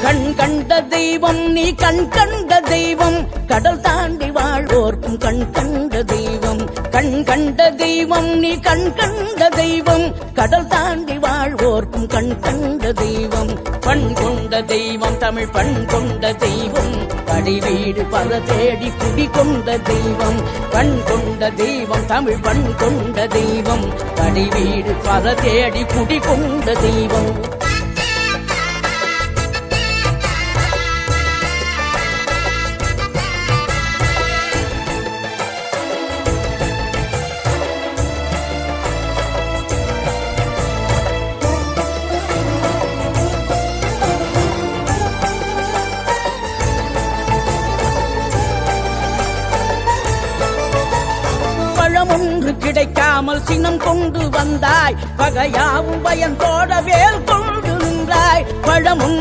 கண் கண்ட தெய்வம் நீ கண் கண்ட தெய்வம் கடல் தாண்டி வாழ்வோர்க்கும் கண் கண்ட தெய்வம் கண் கண்ட தெய்வம் நீ கண் கண்ட தெய்வம் கடல் தாண்டி வாழ்வோர்க்கும் கண் கண்ட தெய்வம் பண் கொண்ட தெய்வம் தமிழ் பண் கொண்ட தெய்வம் படி வீடு பல தேடி குடி கொண்ட தெய்வம் பண் கொண்ட தெய்வம் தமிழ் பண் கொண்ட தெய்வம் படி வீடு பல தேடி குடி கொண்ட தெய்வம் ஒன்று கிடைக்காமல் சினம் கொண்டு வந்தாய் பகையாவும் பயந்தோட வேல் கொண்டு நின்றாய் பழமும்